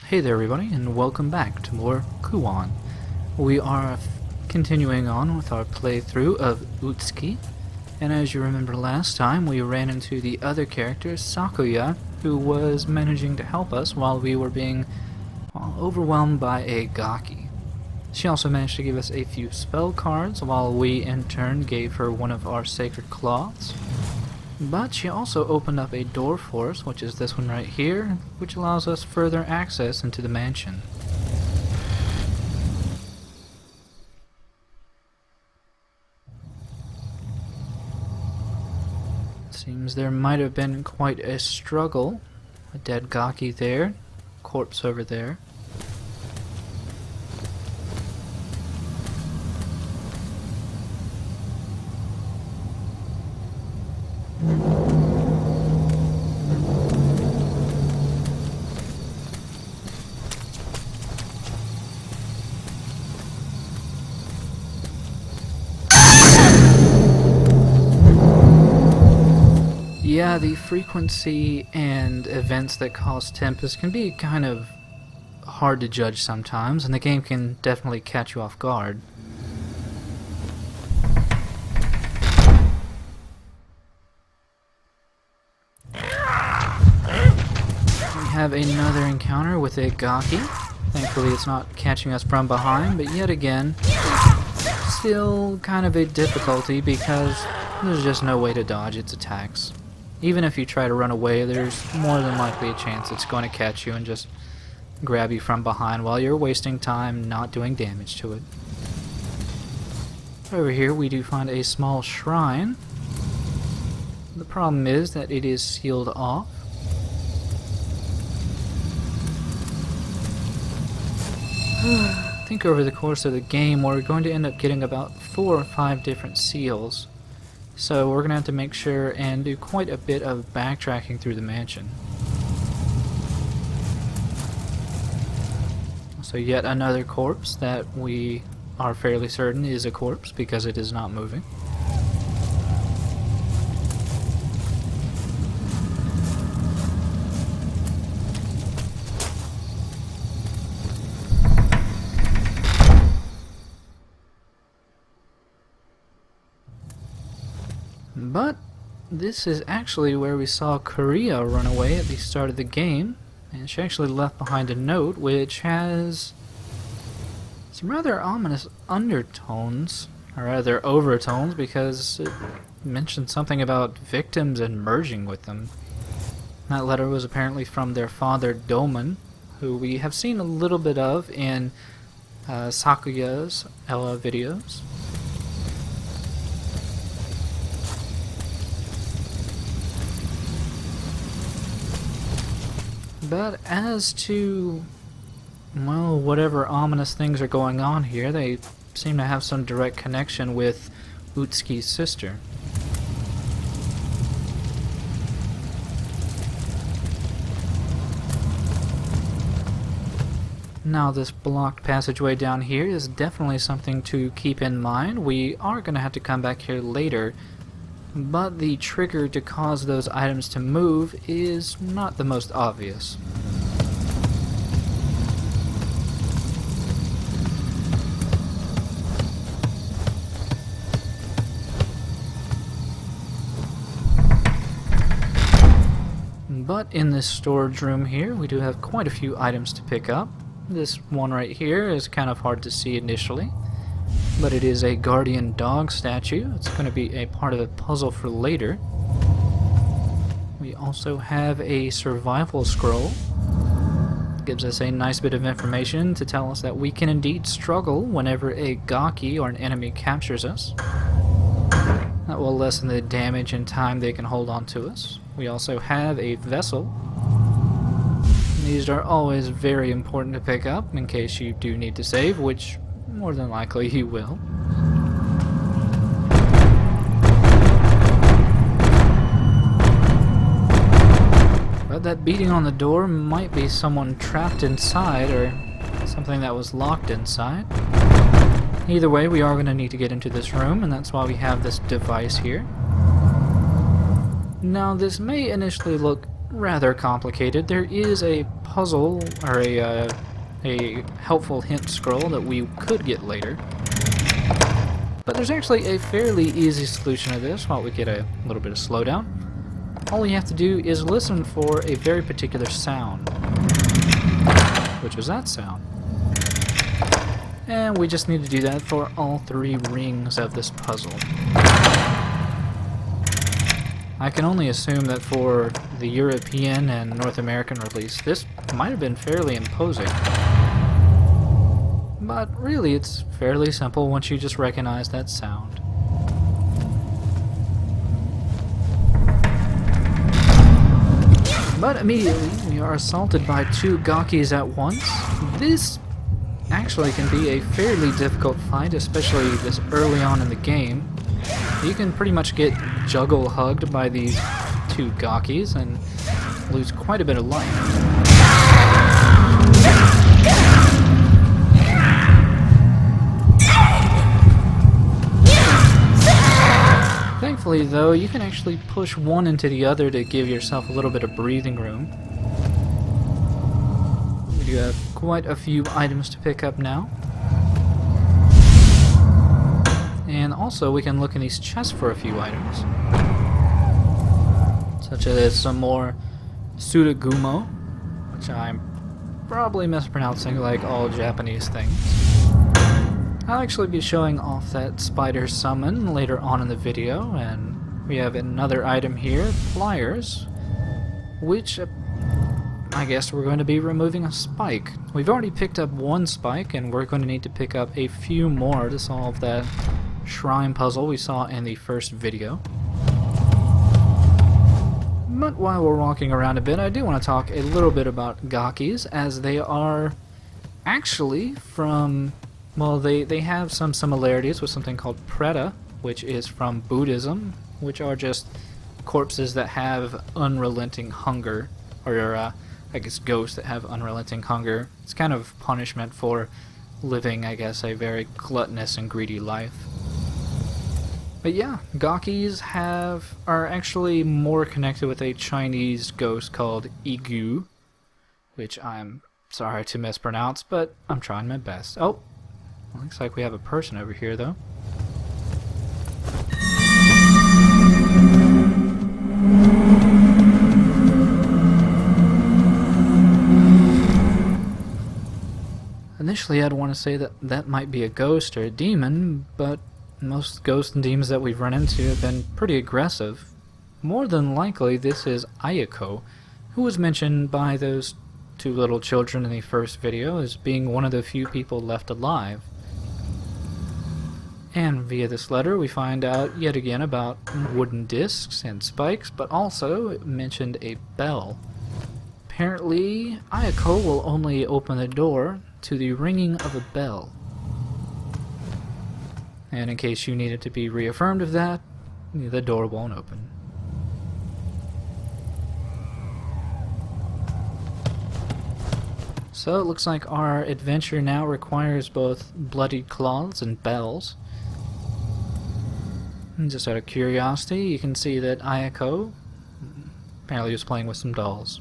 Hey there everybody, and welcome back to more Kuon. We are continuing on with our playthrough of Utsuki, and as you remember last time, we ran into the other character, Sakuya, who was managing to help us while we were being overwhelmed by a Gaki. She also managed to give us a few spell cards, while we in turn gave her one of our sacred cloths. But she also opened up a door for us, which is this one right here, which allows us further access into the mansion. Seems there might have been quite a struggle. A dead Gaki there, corpse over there. Yeah, the frequency and events that cause tempest can be kind of hard to judge sometimes, and the game can definitely catch you off guard. We have another encounter with a Gaki. Thankfully it's not catching us from behind, but yet again, still kind of a difficulty because there's just no way to dodge its attacks. Even if you try to run away, there's more than likely a chance it's going to catch you and just grab you from behind while you're wasting time not doing damage to it. Over here we do find a small shrine. The problem is that it is sealed off. I think over the course of the game we're going to end up getting about 4 or 5 different seals. So we're going to have to make sure and do quite a bit of backtracking through the mansion. So yet another corpse that we are fairly certain is a corpse because it is not moving. But this is actually where we saw Korea run away at the start of the game, and she actually left behind a note which has some rather ominous undertones, or rather overtones, because it mentioned something about victims and merging with them. That letter was apparently from their father Doman, who we have seen a little bit of in Sakuya's Ella videos. But as to, well, whatever ominous things are going on here, they seem to have some direct connection with Utsuki's sister. Now this blocked passageway down here is definitely something to keep in mind. We are going to have to come back here later, but the trigger to cause those items to move is not the most obvious. But in this storage room here, we do have quite a few items to pick up. This one right here is kind of hard to see initially, but it is a guardian dog statue. It's going to be a part of a puzzle for later. We also have a survival scroll. It gives us a nice bit of information to tell us that we can indeed struggle whenever a Gaki or an enemy captures us. That will lessen the damage and time they can hold on to us. We also have a vessel. These are always very important to pick up in case you do need to save, which more than likely you will. But that beating on the door might be someone trapped inside or something that was locked inside. Either way, we are going to need to get into this room, and that's why we have this device here. Now, this may initially look rather complicated. There is a puzzle, or a helpful hint scroll that we could get later. But there's actually a fairly easy solution to this while we get a little bit of slowdown. All you have to do is listen for a very particular sound, which was that sound. And we just need to do that for all 3 rings of this puzzle. I can only assume that for the European and North American release, this might have been fairly imposing. But really, it's fairly simple once you just recognize that sound. But immediately, we are assaulted by 2 Gakis at once. This actually can be a fairly difficult fight, especially this early on in the game. You can pretty much get juggle hugged by these 2 Gakis and lose quite a bit of life. Thankfully though, you can actually push one into the other to give yourself a little bit of breathing room. We do have quite a few items to pick up now. And also we can look in these chests for a few items. Such as some more Sudagumo, which I'm probably mispronouncing like all Japanese things. I'll actually be showing off that spider summon later on in the video, and we have another item here, pliers, which I guess we're going to be removing a spike. We've already picked up 1 spike, and we're going to need to pick up a few more to solve that shrine puzzle we saw in the first video. But while we're walking around a bit, I do want to talk a little bit about gakis, as they are actually from... well, they have some similarities with something called preta, which is from Buddhism, which are just corpses that have unrelenting hunger, or I guess ghosts that have unrelenting hunger. It's kind of punishment for living, I guess, a very gluttonous and greedy life. But yeah, gakis are actually more connected with a Chinese ghost called Igu, which I'm sorry to mispronounce, but I'm trying my best. Oh! Looks like we have a person over here, though. Initially, I'd want to say that that might be a ghost or a demon, but most ghosts and demons that we've run into have been pretty aggressive. More than likely, this is Iaco, who was mentioned by those 2 little children in the first video as being one of the few people left alive. And via this letter we find out yet again about wooden discs and spikes, but also it mentioned a bell. Apparently, Iaco will only open the door to the ringing of a bell. And in case you needed to be reaffirmed of that, the door won't open. So it looks like our adventure now requires both bloodied cloths and bells. And just out of curiosity, you can see that Iaco apparently was playing with some dolls.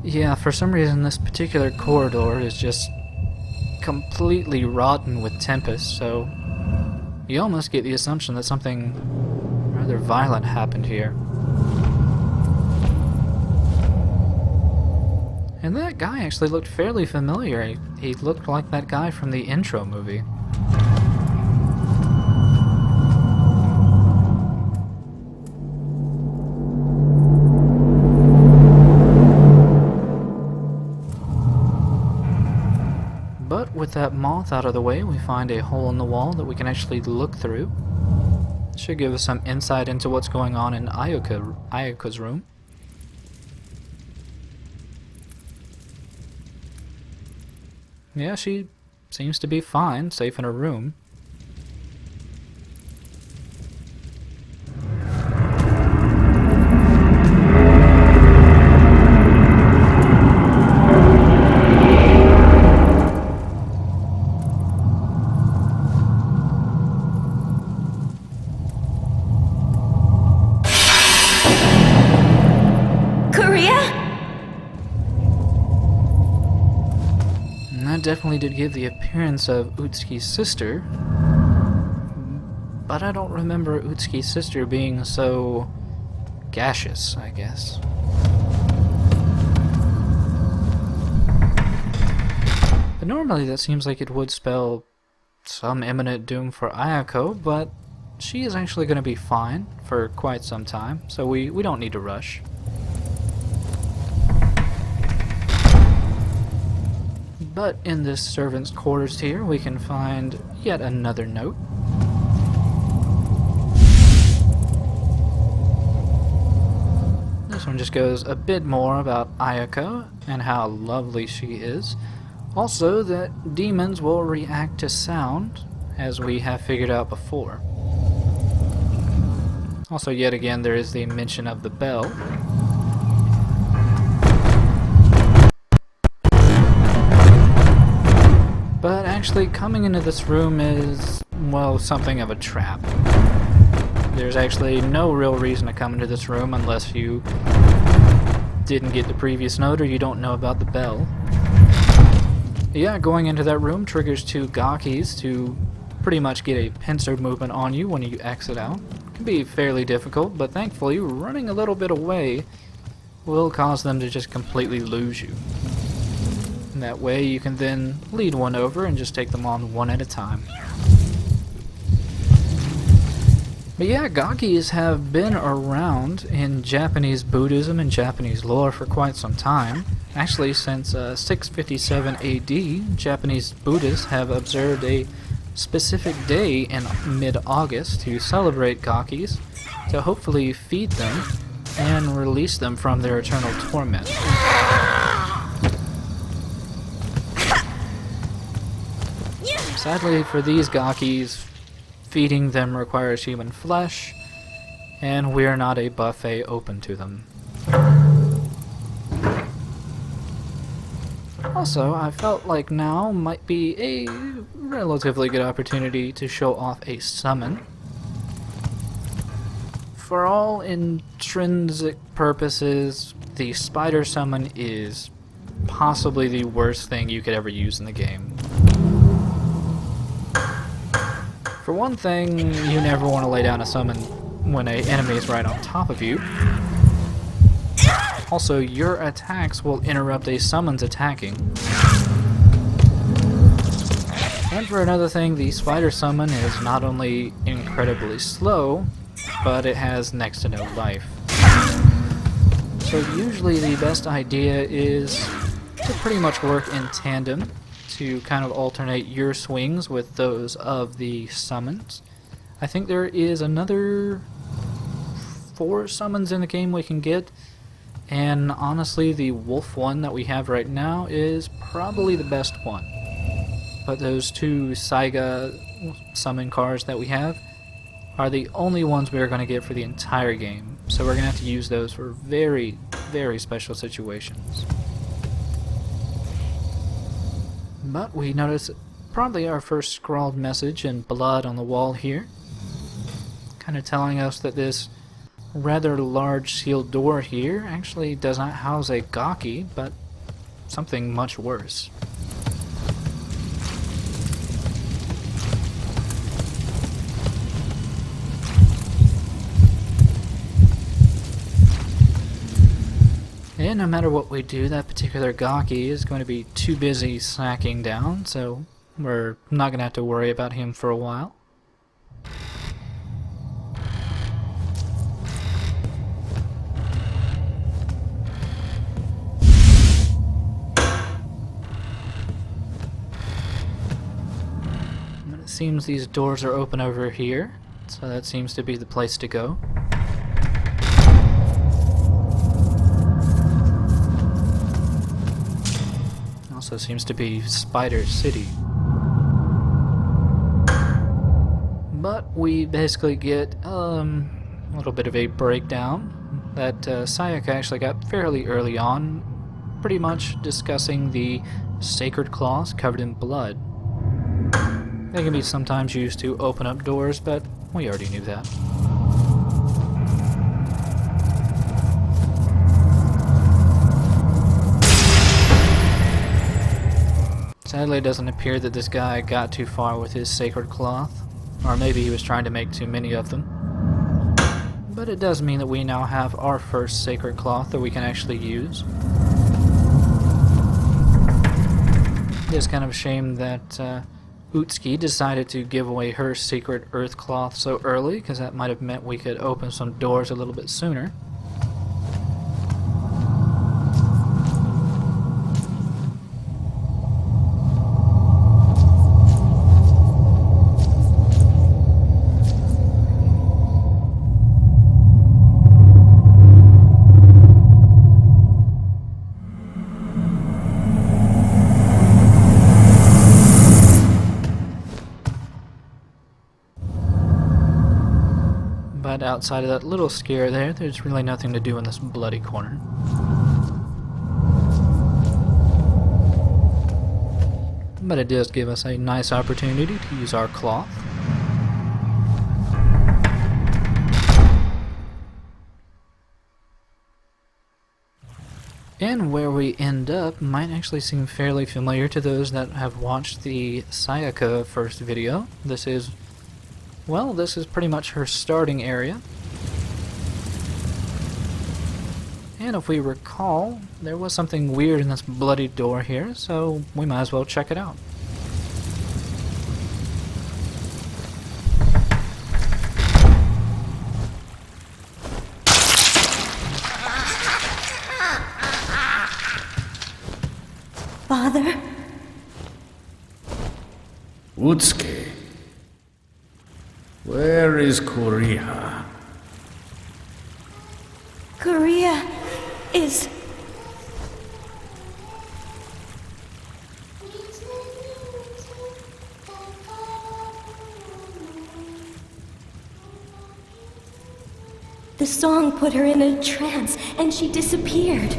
Yeah, for some reason this particular corridor is just completely rotten with tempest, so you almost get the assumption that something rather violent happened here. And that guy actually looked fairly familiar. He looked like that guy from the intro movie. But with that moth out of the way, we find a hole in the wall that we can actually look through. Should give us some insight into what's going on in Ioka's room. Yeah, she seems to be fine, safe in her room. And that definitely did give the appearance of Utsuki's sister, but I don't remember Utsuki's sister being so gaseous, I guess. But normally that seems like it would spell some imminent doom for Iaco, but she is actually going to be fine for quite some time, so we don't need to rush. But in this servant's quarters here, we can find yet another note. This one just goes a bit more about Ioka and how lovely she is. Also, that demons will react to sound, as we have figured out before. Also, yet again, there is the mention of the bell. But actually, coming into this room is, well, something of a trap. There's actually no real reason to come into this room unless you didn't get the previous note or you don't know about the bell. Yeah, going into that room triggers 2 Gakis to pretty much get a pincer movement on you when you exit out. It can be fairly difficult, but thankfully running a little bit away will cause them to just completely lose you. And that way you can then lead one over and just take them on one at a time. But yeah, Gakis have been around in Japanese Buddhism and Japanese lore for quite some time. Actually, since 657 AD, Japanese Buddhists have observed a specific day in mid-August to celebrate Gakis, to hopefully feed them and release them from their eternal torment. Sadly for these Gakis, feeding them requires human flesh, and we're not a buffet open to them. Also, I felt like now might be a relatively good opportunity to show off a summon. For all intrinsic purposes, the spider summon is possibly the worst thing you could ever use in the game. For one thing, you never want to lay down a summon when an enemy is right on top of you. Also, your attacks will interrupt a summon's attacking. And for another thing, the spider summon is not only incredibly slow, but it has next to no life. So usually the best idea is to pretty much work in tandem, to kind of alternate your swings with those of the summons. I think there is another 4 summons in the game we can get, and honestly the wolf one that we have right now is probably the best one. But those 2 Saiga summon cards that we have are the only ones we are going to get for the entire game, so we're going to have to use those for very, very special situations. But we notice probably our first scrawled message in blood on the wall here, kind of telling us that this rather large sealed door here actually does not house a gawkey, but something much worse. And no matter what we do, that particular Gaki is going to be too busy snacking down, so we're not going to have to worry about him for a while. But it seems these doors are open over here, so that seems to be the place to go. also seems to be Spider City. But we basically get a little bit of a breakdown that Sayaka actually got fairly early on, pretty much discussing the sacred claws covered in blood. They can be sometimes used to open up doors, but we already knew that. Sadly, it doesn't appear that this guy got too far with his sacred cloth, or maybe he was trying to make too many of them. But it does mean that we now have our first sacred cloth that we can actually use. It is kind of a shame that Utsuki decided to give away her secret earth cloth so early, because that might have meant we could open some doors a little bit sooner. But outside of that little scare there, there's really nothing to do in this bloody corner. But it does give us a nice opportunity to use our cloth. And where we end up might actually seem fairly familiar to those that have watched the Sayaka first video. This is pretty much her starting area. And if we recall, there was something weird in this bloody door here, so we might as well check it out. Father? Utsuki. Where is Korea? Korea is... The song put her in a trance, and she disappeared.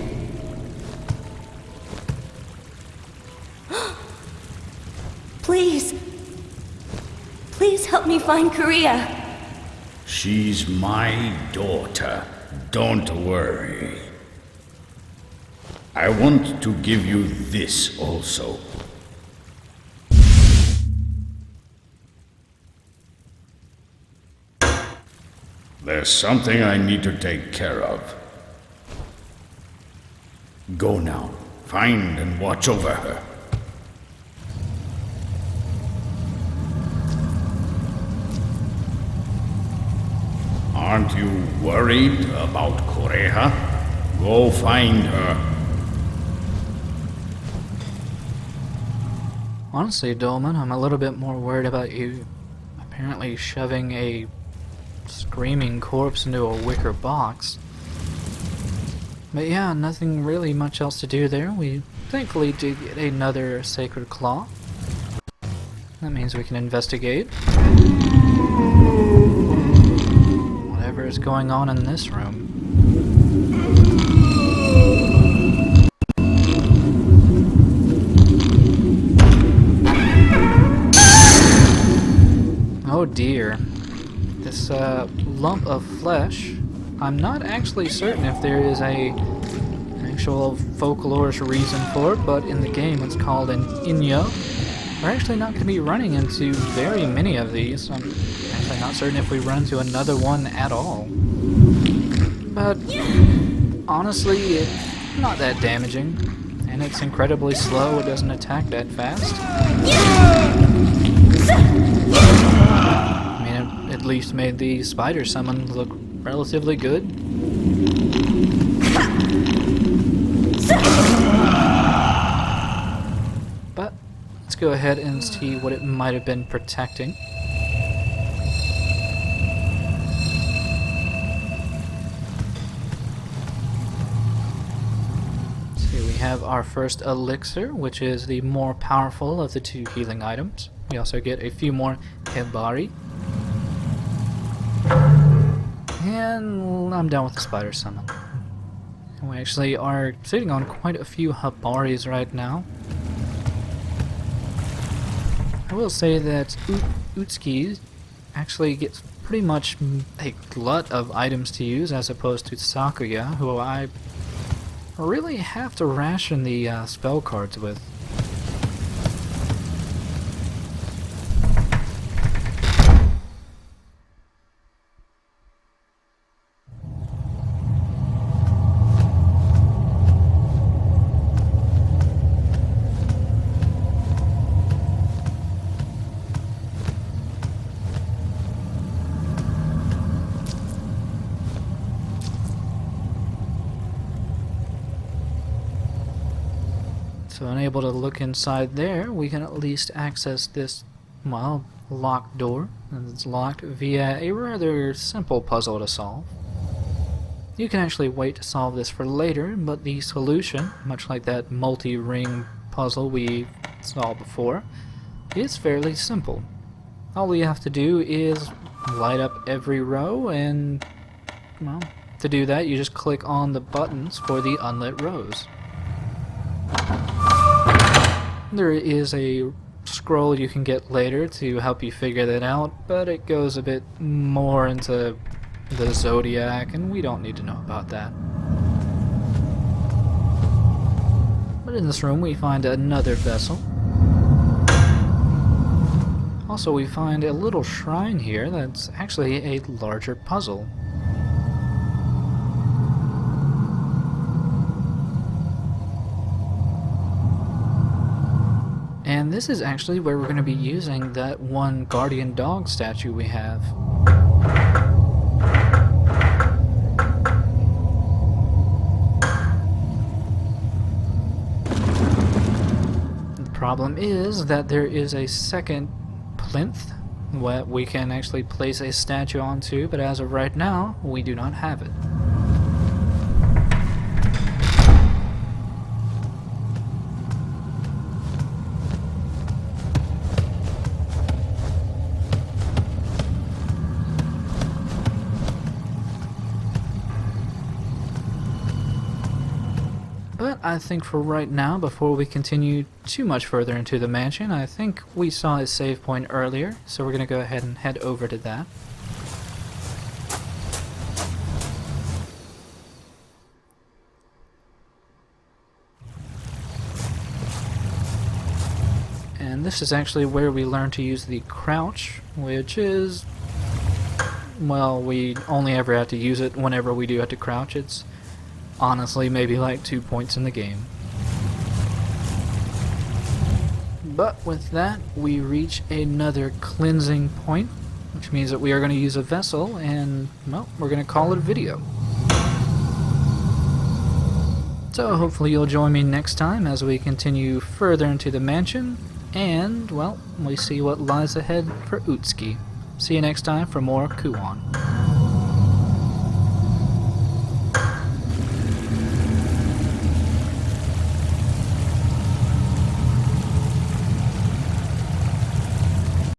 Please. Please help me find Korea. She's my daughter. Don't worry. I want to give you this also. There's something I need to take care of. Go now. Find and watch over her. Aren't you worried about Korea? Go find her. Honestly, Dolman, I'm a little bit more worried about you apparently shoving a screaming corpse into a wicker box. But yeah, nothing really much else to do there. We thankfully did get another sacred claw. That means we can investigate whatever is going on in this room. Oh dear. This lump of flesh, I'm not actually certain if there is an actual folklorish reason for it, but in the game it's called an inyo. We're actually not going to be running into very many of these. I'm actually not certain if we run into another one at all. But honestly, it's not that damaging, and it's incredibly slow. It doesn't attack that fast. I mean, it at least made the spider summon look relatively good. But let's go ahead and see what it might have been protecting. Let's see, we have our first elixir, which is the more powerful of the two healing items. We also get a few more hebari. And I'm done with the spider summon. And we actually are sitting on quite a few hebaris right now. I will say that Utsuki actually gets pretty much a glut of items to use as opposed to Sakuya, who I really have to ration the spell cards with. So unable to look inside there, we can at least access this, well, locked door. And it's locked via a rather simple puzzle to solve. You can actually wait to solve this for later, but the solution, much like that multi-ring puzzle we saw before, is fairly simple. All you have to do is light up every row, and, well, to do that you just click on the buttons for the unlit rows. There is a scroll you can get later to help you figure that out, but it goes a bit more into the zodiac, and we don't need to know about that. But in this room we find another vessel. Also, we find a little shrine here that's actually a larger puzzle. And this is actually where we're going to be using that one guardian dog statue we have. The problem is that there is a second plinth that we can actually place a statue onto, but as of right now, we do not have it. But I think for right now, before we continue too much further into the mansion, I think we saw a save point earlier, so we're going to go ahead and head over to that. And this is actually where we learn to use the crouch, which is, well, we only ever have to use it whenever we do have to crouch. It's honestly maybe like 2 points in the game. But with that, we reach another cleansing point, which means that we are going to use a vessel, and, well, we're going to call it a video. So hopefully you'll join me next time as we continue further into the mansion, and, well, we see what lies ahead for Utsuki. See you next time for more Kuon.